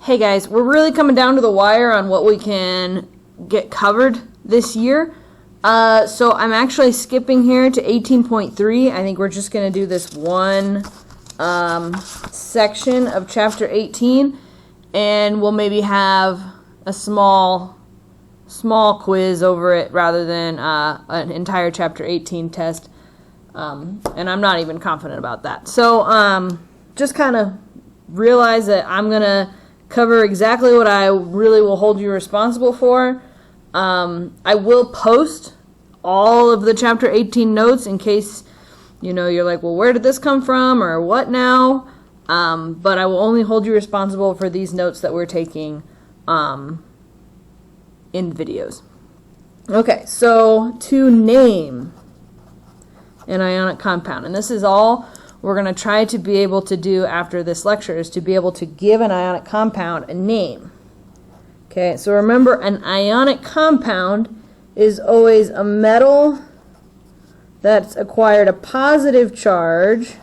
Hey guys, we're really coming down to the wire on what we can get covered this year. So I'm actually skipping here to 18.3. I think we're just going to do this one section of chapter 18, and we'll maybe have a small quiz over it rather than an entire chapter 18 test. And I'm not even confident about that. So just kind of realize that I'm going to cover exactly what I really will hold you responsible for. I will post all of the chapter 18 notes in case you're like, well, where did this come from or what now? But I will only hold you responsible for these notes that we're taking in videos. Okay, so to name an ionic compound, and this is all we're going to try to be able to do after this lecture, is to be able to give an ionic compound a name. Okay, so remember, an ionic compound is always a metal that's acquired a positive charge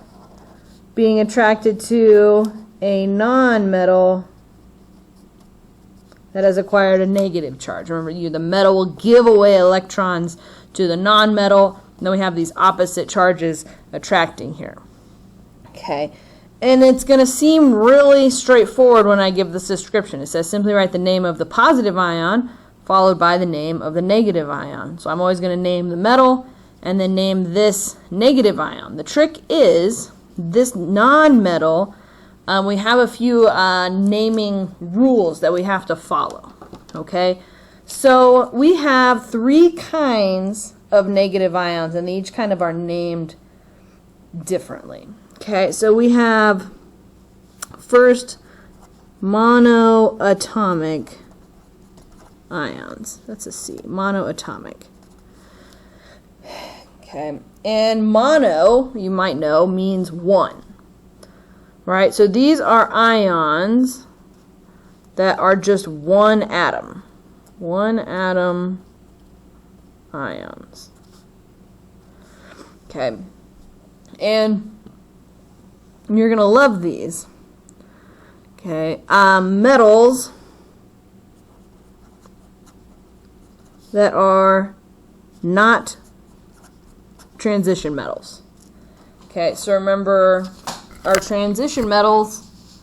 being attracted to a non-metal that has acquired a negative charge. Remember, the metal will give away electrons to the non-metal, and then we have these opposite charges attracting here. Okay, and it's going to seem really straightforward when I give this description. It says simply write the name of the positive ion followed by the name of the negative ion. So I'm always going to name the metal and then name this negative ion. The trick is this non-metal, we have a few naming rules that we have to follow. Okay, so we have 3 kinds of negative ions, and they each kind of are named differently. Okay, so we have first monoatomic ions. That's a C, monoatomic. Okay, and mono, you might know, means one. Right, so these are ions that are just one atom. One atom ions. Okay, and you're going to love these. Okay, metals that are not transition metals. Okay, so remember, our transition metals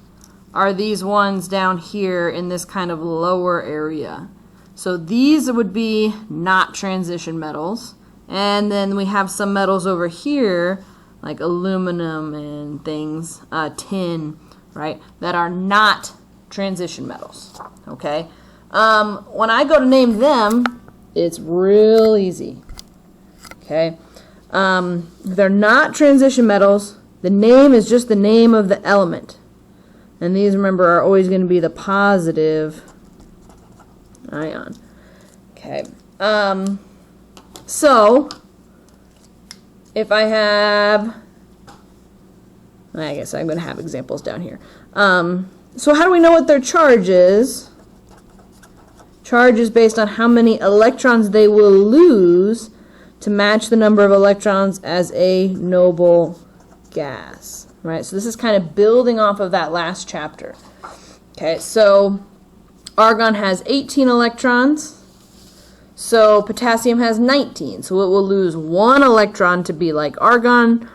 are these ones down here in this kind of lower area. So these would be not transition metals. And then we have some metals over here, like aluminum and things, tin, right, that are not transition metals. Okay? When I go to name them, it's real easy. Okay? If they're not transition metals, the name is just the name of the element. And these, remember, are always going to be the positive ion. Okay. So, if I have, I guess I'm going to have examples down here. So how do we know what their charge is? Charge is based on how many electrons they will lose to match the number of electrons as a noble gas. Right? So this is kind of building off of that last chapter. Okay, so argon has 18 electrons. So potassium has 19, so it will lose 1 electron to be like argon,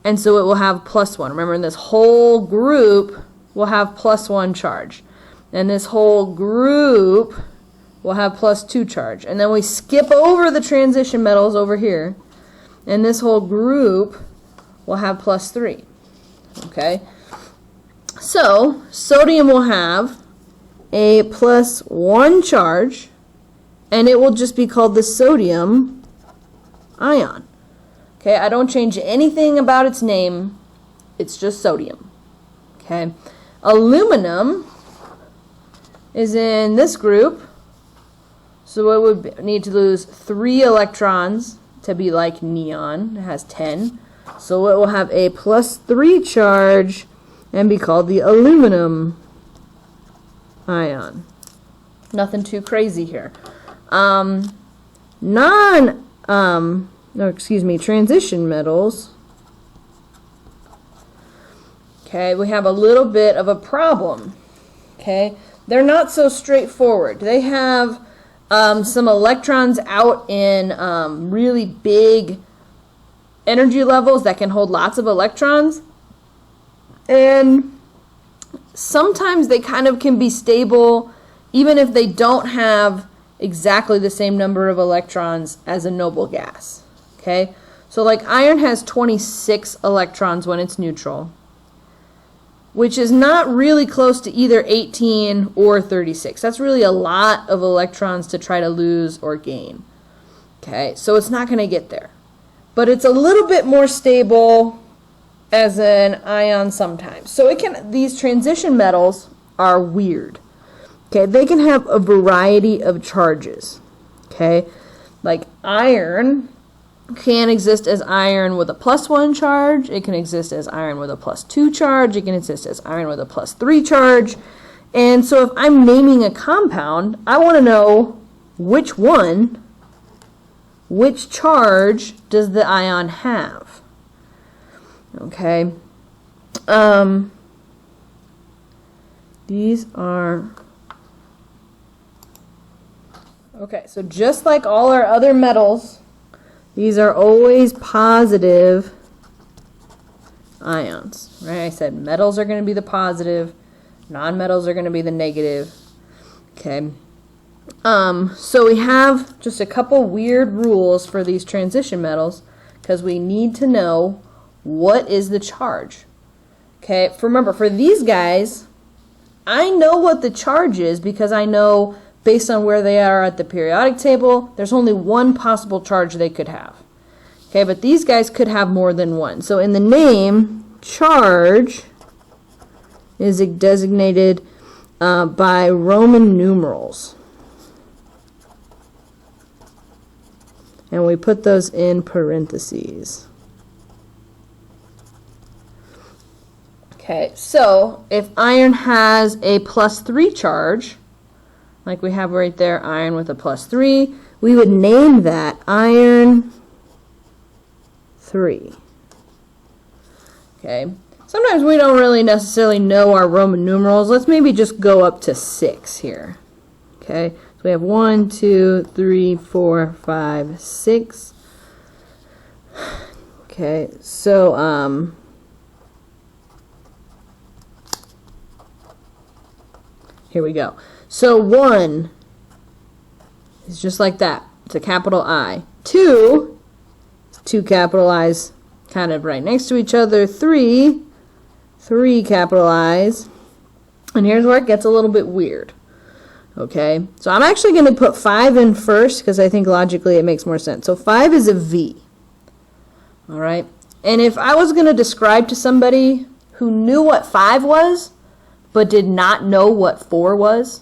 and so it will have +1. Remember, in this whole group will have +1 charge, and this whole group will have +2 charge. And then we skip over the transition metals over here, and this whole group will have +3. Okay? So sodium will have a +1 charge, and it will just be called the sodium ion. Okay, I don't change anything about its name. It's just sodium. Okay, aluminum is in this group, so it would need to lose 3 electrons to be like neon. It has 10, so it will have a +3 charge and be called the aluminum ion. Nothing too crazy here. Transition metals. Okay, we have a little bit of a problem. Okay, they're not so straightforward. They have some electrons out in really big energy levels that can hold lots of electrons. And sometimes they kind of can be stable even if they don't have exactly the same number of electrons as a noble gas. Okay? So like iron has 26 electrons when it's neutral, which is not really close to either 18 or 36. That's really a lot of electrons to try to lose or gain. Okay? So it's not going to get there. But it's a little bit more stable as an ion sometimes. So these transition metals are weird. Okay, they can have a variety of charges. Okay, like iron can exist as iron with a +1 charge. It can exist as iron with a +2 charge. It can exist as iron with a +3 charge. And so if I'm naming a compound, I want to know which charge does the ion have. Okay. These are... Okay, so just like all our other metals, these are always positive ions, right? I said metals are going to be the positive, nonmetals are going to be the negative. Okay. So we have just a couple weird rules for these transition metals because we need to know what is the charge. Okay, remember, for these guys, I know what the charge is because I know based on where they are at the periodic table, there's only one possible charge they could have. Okay, but these guys could have more than one. So in the name, charge is designated by Roman numerals. And we put those in parentheses. Okay, so if iron has a +3 charge, like we have right there, iron with a +3, we would name that iron 3. Okay, sometimes we don't really necessarily know our Roman numerals. Let's maybe just go up to 6 here. Okay, so we have 1, 2, 3, 4, 5, 6. Okay, so here we go. So 1 is just like that. It's a capital I. 2 is 2 capital I's kind of right next to each other. 3 capital I's. And here's where it gets a little bit weird. Okay, so I'm actually going to put 5 in first because I think logically it makes more sense. So 5 is a V. All right, and if I was going to describe to somebody who knew what 5 was but did not know what 4 was,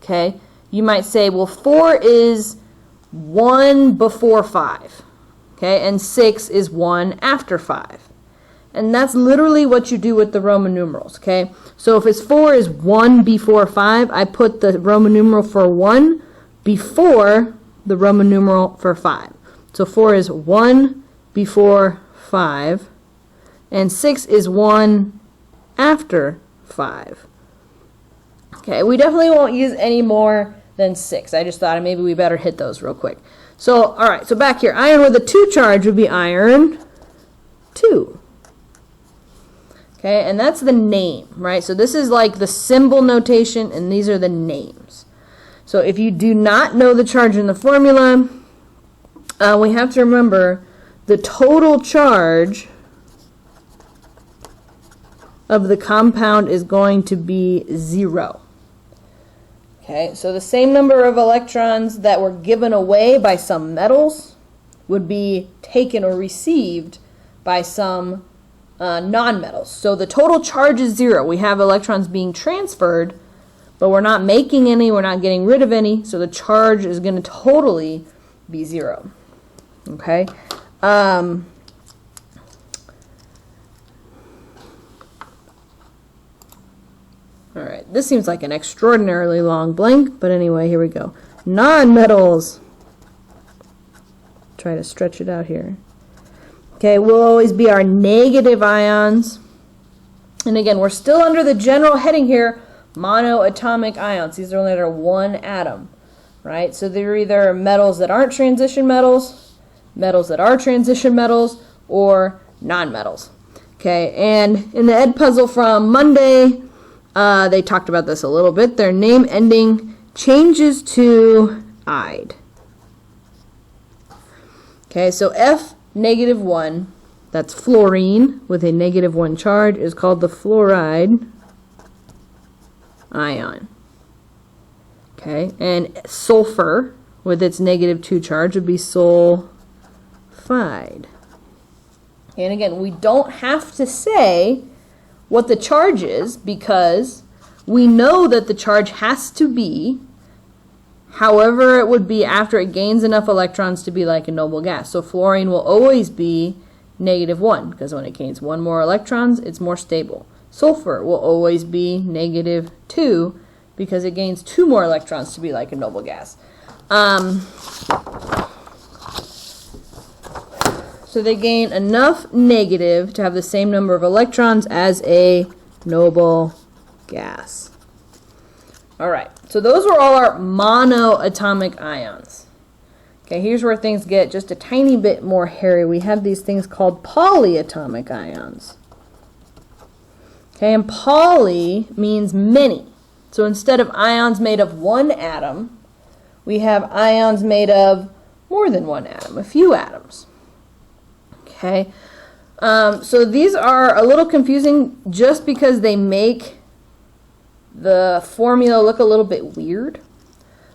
okay, you might say, well, 4 is 1 before 5, okay, and 6 is 1 after 5. And that's literally what you do with the Roman numerals, okay? So if it's 4 is 1 before 5, I put the Roman numeral for 1 before the Roman numeral for 5. So 4 is 1 before 5, and 6 is 1 after 5. Okay, we definitely won't use any more than 6. I just thought maybe we better hit those real quick. So, all right, so back here, iron with a 2 charge would be iron 2. Okay, and that's the name, right? So this is like the symbol notation, and these are the names. So if you do not know the charge in the formula, we have to remember the total charge of the compound is going to be 0. Okay, so the same number of electrons that were given away by some metals would be taken or received by some nonmetals. So the total charge is 0. We have electrons being transferred, but we're not making any, we're not getting rid of any, so the charge is going to totally be 0. Okay? All right, this seems like an extraordinarily long blank, but anyway, here we go. Nonmetals. Try to stretch it out here. Okay, will always be our negative ions. And again, we're still under the general heading here, Monoatomic ions. These are only that are one atom, right? So they're either metals that aren't transition metals, metals that are transition metals, or nonmetals. Okay, and in the Edpuzzle from Monday, they talked about this a little bit. Their name ending changes to "ide." Okay, so F -1, that's fluorine with a -1 charge, is called the fluoride ion. Okay, and sulfur with its -2 charge would be sulfide. And again, we don't have to say what the charge is because we know that the charge has to be however it would be after it gains enough electrons to be like a noble gas. So fluorine will always be -1 because when it gains one more electrons, it's more stable. Sulfur will always be -2 because it gains 2 more electrons to be like a noble gas. So they gain enough negative to have the same number of electrons as a noble gas. All right, so those were all our monoatomic ions. Okay, here's where things get just a tiny bit more hairy. We have these things called polyatomic ions. Okay, and poly means many. So instead of ions made of one atom, we have ions made of more than one atom, a few atoms. Okay, so these are a little confusing just because they make the formula look a little bit weird.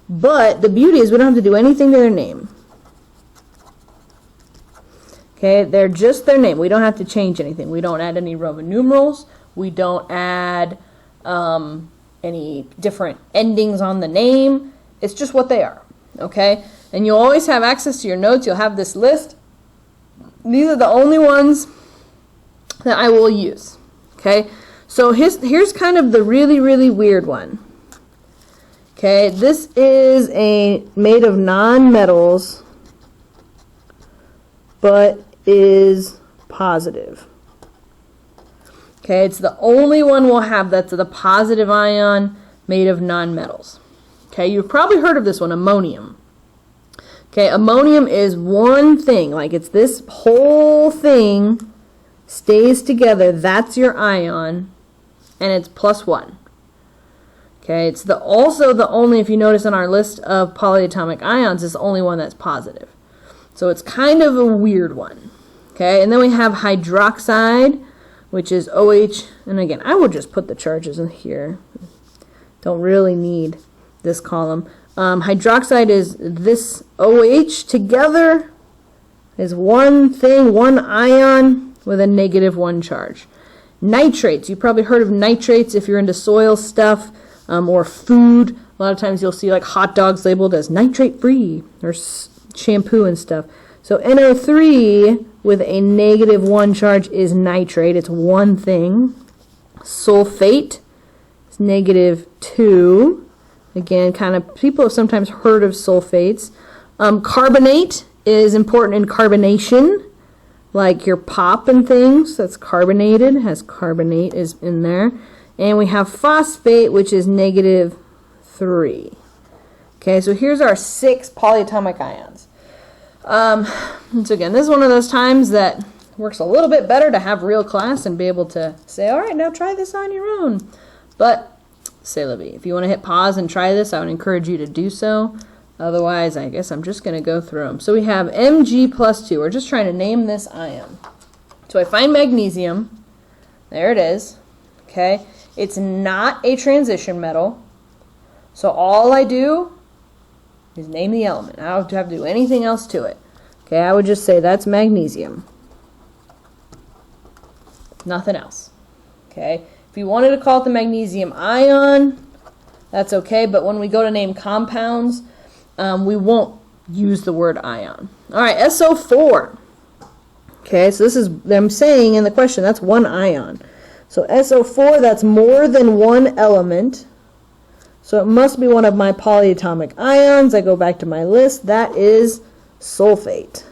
But the beauty is we don't have to do anything to their name. Okay, they're just their name. We don't have to change anything. We don't add any Roman numerals. We don't add any different endings on the name. It's just what they are. Okay, and you'll always have access to your notes. You'll have this list. These are the only ones that I will use. Okay, so here's kind of the really, really weird one. Okay, this is made of non-metals, but is positive. Okay, it's the only one we'll have that's the positive ion made of non-metals. Okay, you've probably heard of this one, ammonium. Okay, ammonium is one thing, like it's this whole thing stays together. That's your ion, and it's +1. Okay, it's also the only, if you notice on our list of polyatomic ions, it's the only one that's positive. So it's kind of a weird one. Okay, and then we have hydroxide, which is OH, and again, I would just put the charges in here. Don't really need this column. Hydroxide is this OH together is one thing, one ion with a -1 charge. Nitrates, you've probably heard of nitrates if you're into soil stuff or food. A lot of times you'll see like hot dogs labeled as nitrate free or shampoo and stuff. So NO3 with a -1 charge is nitrate. It's one thing. Sulfate is -2. Again, kind of people have sometimes heard of sulfates. Carbonate is important in carbonation, like your pop and things. That's carbonated, has carbonate is in there. And we have phosphate, which is -3. Okay, so here's our 6 polyatomic ions. And so again, this is one of those times that works a little bit better to have real class and be able to say, all right, now try this on your own. But c'est la vie. If you want to hit pause and try this, I would encourage you to do so. Otherwise, I guess I'm just going to go through them. So we have Mg+2. We're just trying to name this ion. So I find magnesium. There it is. Okay. It's not a transition metal. So all I do is name the element. I don't have to do anything else to it. Okay, I would just say that's magnesium. Nothing else. Okay. If you wanted to call it the magnesium ion, that's okay, but when we go to name compounds, we won't use the word ion. All right, SO4. Okay, so this is them saying in the question, that's one ion. So SO4, that's more than one element. So it must be one of my polyatomic ions. I go back to my list. That is sulfate.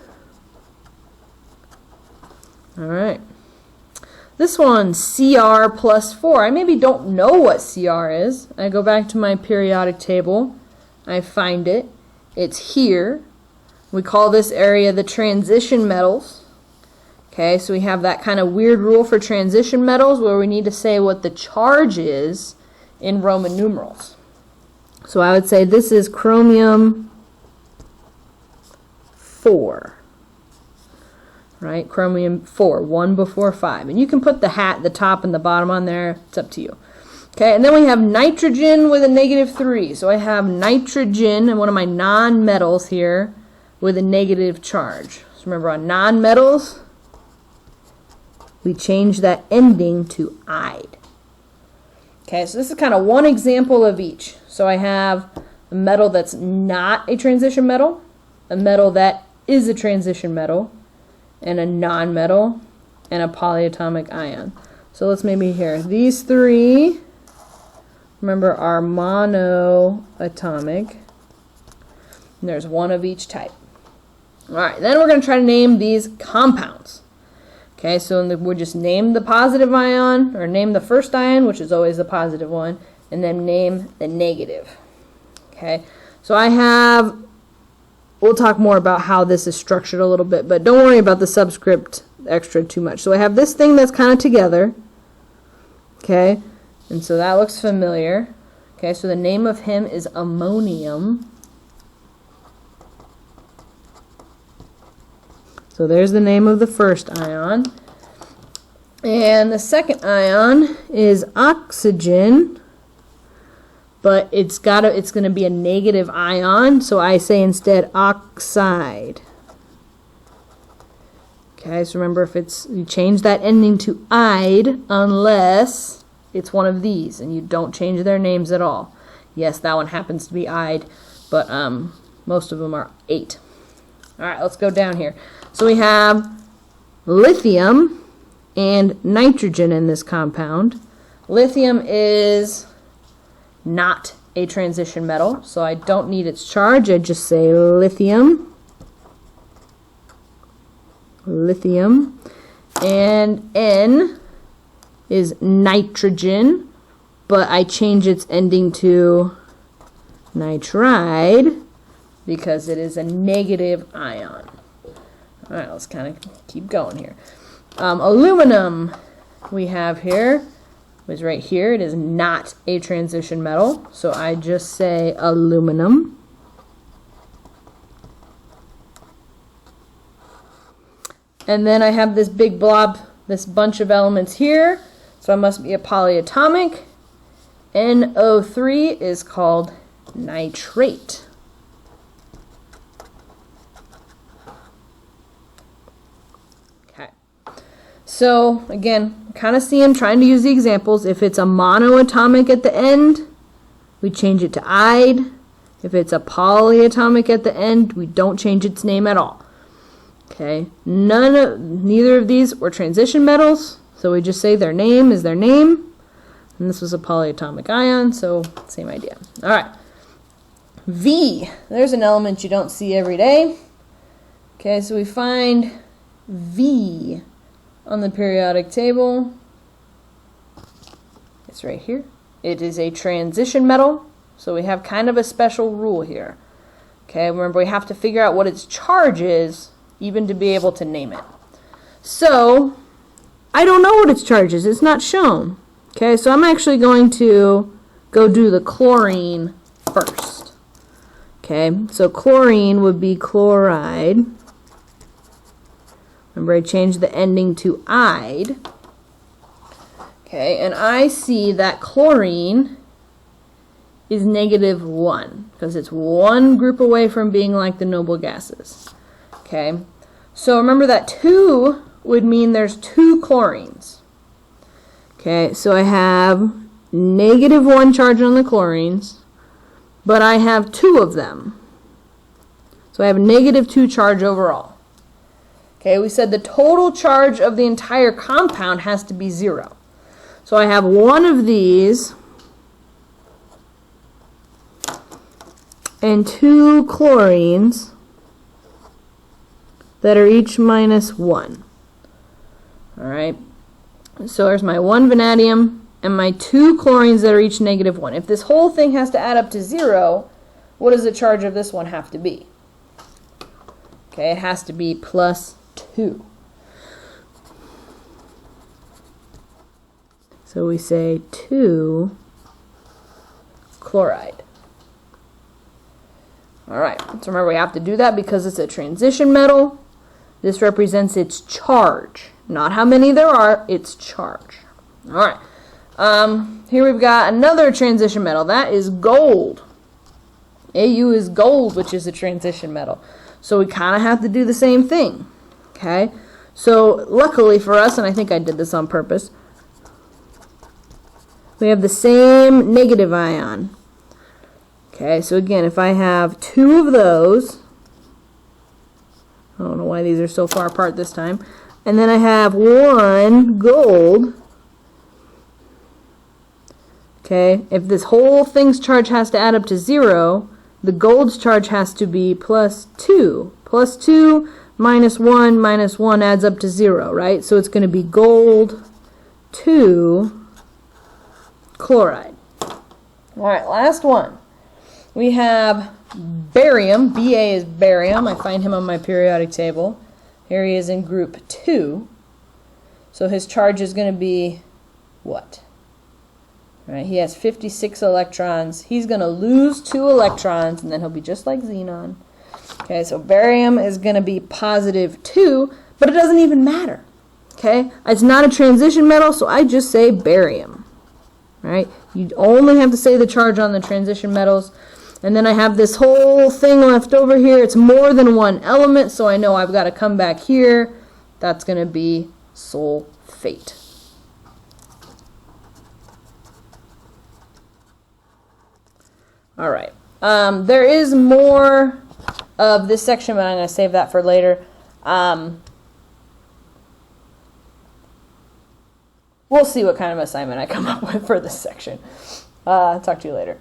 All right. This one, Cr plus 4. I maybe don't know what Cr is. I go back to my periodic table. I find it. It's here. We call this area the transition metals. Okay, so we have that kind of weird rule for transition metals where we need to say what the charge is in Roman numerals. So I would say this is chromium 4. Right, chromium 4, 1 before 5. And you can put the hat, the top, and the bottom on there. It's up to you. Okay, and then we have nitrogen with a -3. So I have nitrogen and one of my non-metals here with a negative charge. So remember, on non-metals, we change that ending to "ide." Okay, so this is kind of one example of each. So I have a metal that's not a transition metal, a metal that is a transition metal, and a non-metal, and a polyatomic ion. So let's maybe here. These three, remember, are monoatomic. And there's one of each type. All right, then we're going to try to name these compounds. Okay, so we'll just name the positive ion, or name the first ion, which is always the positive one, and then name the negative. Okay, so I have, we'll talk more about how this is structured a little bit, but don't worry about the subscript extra too much. So I have this thing that's kind of together. Okay, and so that looks familiar. Okay, so the name of him is ammonium. So there's the name of the first ion. And the second ion is oxygen, but it's going to be a negative ion, so I say instead oxide. Okay, so remember, if you change that ending to "ide" unless it's one of these and you don't change their names at all. Yes, that one happens to be "ide", but most of them are 8. All right, let's go down here. So we have lithium and nitrogen in this compound. Lithium is not a transition metal, so I don't need its charge. I just say lithium. Lithium. And N is nitrogen, but I change its ending to nitride because it is a negative ion. All right, let's kind of keep going here. Aluminum we have here is right here. It is not a transition metal, so I just say aluminum. And then I have this big blob, this bunch of elements here, so it must be a polyatomic. NO3 is called nitrate. So again, kind of see I'm trying to use the examples. If it's a monoatomic at the end, we change it to "ide." If it's a polyatomic at the end, we don't change its name at all. Okay, neither of these were transition metals, so we just say their name is their name. And this was a polyatomic ion, so same idea. All right, V. There's an element you don't see every day. Okay, so we find V on the periodic table. It's right here. It is a transition metal, so we have kind of a special rule here. Okay, remember, we have to figure out what its charge is even to be able to name it. So I don't know what its charge is. It's not shown. Okay, so I'm actually going to go do the chlorine first. Okay, so chlorine would be chloride. Remember, I changed the ending to "ide." Okay, and I see that chlorine is -1 because it's one group away from being like the noble gases. Okay, so remember that 2 would mean there's 2 chlorines. Okay, so I have -1 charge on the chlorines, but I have 2 of them. So I have -2 charge overall. Okay, we said the total charge of the entire compound has to be 0. So I have one of these and 2 chlorines that are each -1. All right, So there's my 1 vanadium and my 2 chlorines that are each -1. If this whole thing has to add up to 0, what does the charge of this one have to be? Okay, it has to be +2. So we say 2 chloride. Alright, so remember we have to do that because it's a transition metal. This represents its charge. Not how many there are, its charge. Alright, here we've got another transition metal. That is gold. Au is gold, which is a transition metal. So we kind of have to do the same thing. Okay, so luckily for us, and I think I did this on purpose, we have the same negative ion. Okay, so again, if I have 2 of those, I don't know why these are so far apart this time, and then I have 1 gold, okay, if this whole thing's charge has to add up to 0, the gold's charge has to be +2. +2 minus 1 adds up to 0, right? So it's going to be gold 2 chloride. Alright, last one. We have barium. Ba is barium. I find him on my periodic table. Here he is in group 2. So his charge is going to be what? Right, he has 56 electrons. He's going to lose 2 electrons, and then he'll be just like xenon. Okay, so barium is going to be +2, but it doesn't even matter. Okay, it's not a transition metal, so I just say barium. Right, you only have to say the charge on the transition metals. And then I have this whole thing left over here. It's more than 1 element, so I know I've got to come back here. That's going to be sulfate. All right. There is more of this section, but I'm going to save that for later. We'll see what kind of assignment I come up with for this section. Talk to you later.